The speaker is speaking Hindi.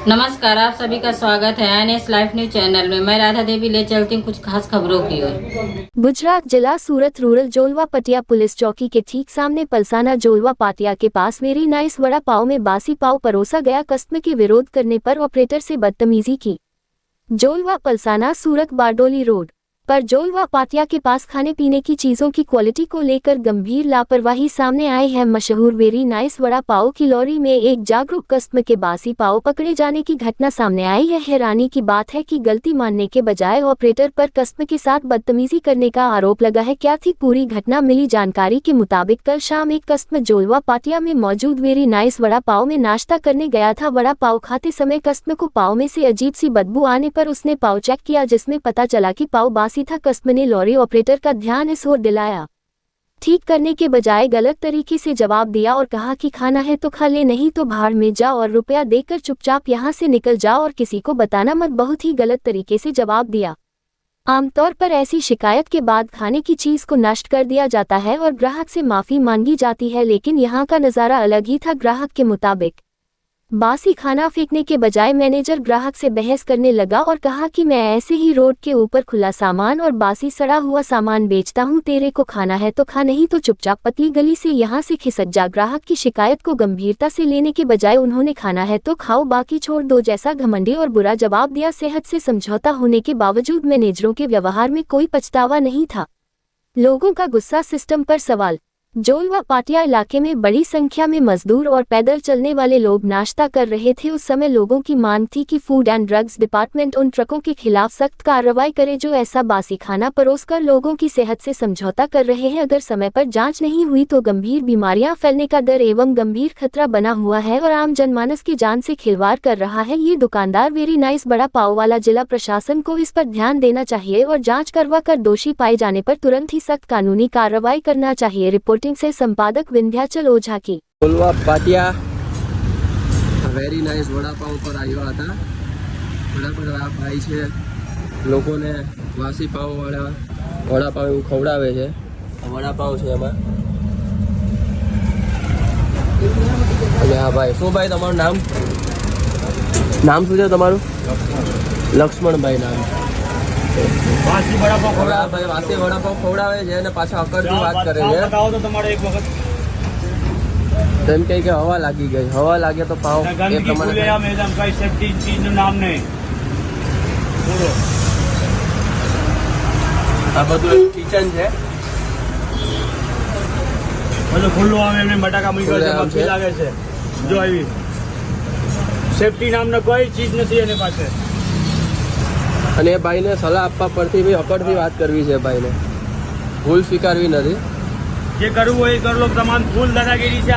नमस्कार, आप सभी का स्वागत है एनएस लाइव न्यूज चैनल में। मैं राधा देवी ले चलती हूँ कुछ खास खबरों की ओर। गुजरात जिला सूरत रूरल जोलवा पटिया पुलिस चौकी के ठीक सामने पलसाना जोलवा पाटिया के पास वेरी नाइस वड़ा पाव में बासी पाव परोसा गया। कस्टमर के विरोध करने पर ऑपरेटर से बदतमीजी की। जोलवा पलसाना सूरत बारडोली रोड पर जोलवा पाटिया के पास खाने पीने की चीजों की क्वालिटी को लेकर गंभीर लापरवाही सामने आई है। मशहूर वेरी नाइस वड़ा पाव की लॉरी में एक जागरूक कस्टमर के बासी पाव पकड़े जाने की घटना सामने आई है। हैरानी की बात है कि गलती मानने के बजाय ऑपरेटर पर कस्टमर के साथ बदतमीजी करने का आरोप लगा है। क्या थी पूरी घटना? मिली जानकारी के मुताबिक कल शाम एक कस्टमर जोलवा पाटिया में मौजूद वेरी नाइस वड़ा पाव में नाश्ता करने गया था। वड़ा पाव खाते समय कस्टमर को पाव में से अजीब सी बदबू आने पर उसने पाव चेक किया, जिसमें पता चला कि पाव बासी था। कस्टमर ने लॉरी ऑपरेटर का ध्यान इस ओर दिलाया। ठीक करने के बजाय गलत तरीके से जवाब दिया और कहा कि खाना है तो खा ले, नहीं तो भाड़ में जा और रुपया देकर चुपचाप यहां से निकल जा और किसी को बताना मत। बहुत ही गलत तरीके से जवाब दिया। आमतौर पर ऐसी शिकायत के बाद खाने की चीज को नष्ट कर दिया जाता है और ग्राहक से माफी मांगी जाती है, लेकिन यहाँ का नज़ारा अलग ही था। ग्राहक के मुताबिक बासी खाना फेंकने के बजाय मैनेजर ग्राहक से बहस करने लगा और कहा कि मैं ऐसे ही रोड के ऊपर खुला सामान और बासी सड़ा हुआ सामान बेचता हूं, तेरे को खाना है तो खा, नहीं तो चुपचाप पतली गली से यहां से खिसक जा। ग्राहक की शिकायत को गंभीरता से लेने के बजाय उन्होंने खाना है तो खाओ बाकी छोड़ दो जैसा घमंडी और बुरा जवाब दिया। सेहत से समझौता होने के बावजूद मैनेजरों के व्यवहार में कोई पछतावा नहीं था। लोगों का गुस्सा, सिस्टम पर सवाल। जोलवा पाटिया इलाके में बड़ी संख्या में मजदूर और पैदल चलने वाले लोग नाश्ता कर रहे थे। उस समय लोगों की मांग थी कि फूड एंड ड्रग्स डिपार्टमेंट उन ट्रकों के खिलाफ सख्त कार्रवाई करे जो ऐसा बासी खाना परोसकर लोगों की सेहत से समझौता कर रहे हैं। अगर समय पर जांच नहीं हुई तो गंभीर बीमारियां फैलने का डर एवं गंभीर खतरा बना हुआ है और आम जनमानस की जान से खिलवाड़ कर रहा है ये दुकानदार। वेरी नाइस बड़ा पाव वाला जिला प्रशासन को इस पर ध्यान देना चाहिए और जाँच करवा कर दोषी पाए जाने पर तुरंत ही सख्त कानूनी कार्रवाई करना चाहिए। रिपोर्टिंग से संपादक विंध्याचल ओझा की। जोलवा पाटिया वेरी नाइस वड़ा पाव पर આવ્યો હતા। બરાબર આ ભાઈ છે લોકોને વાસી પાવ વાળા વડા પાવ એવું ખવડાવે છે। વડા પાવ છે એમાં અને હા ભાઈ શું ભાઈ તમારું નામ શું છે તમારું? લક્ષ્મણ ભાઈ નામ। વાસી વડા પાવ ખવડાવે ભાઈ, વાસી વડા પાવ ખવડાવે છે અને પાછા અકડથી વાત કરે છે। બતાવો તો તમારે એક વખત તેમ કહે કે હવા લાગી ગઈ, હવા લાગે તો પાવ એ પ્રમાણે મેડમ કઈ સેફટી ચીજનું નામ નહીં બોલો। આ બધું કિચન છે, બધું ખુલ્લું આવે એમને બટાકા મૂક્યા છે, મક્ખી લાગે છે જો આવી સેફટી નામનો કોઈ ચીજ નથી એની પાસે। અને એ ભાઈને સલાહ આપવા પરથી ભાઈ અકડથી વાત કરવી છે, ભાઈને ભૂલ સ્વીકારવી નથી। જે કરવું હોય એ કરો, તમામ ફૂલ દાદાગીરી છે।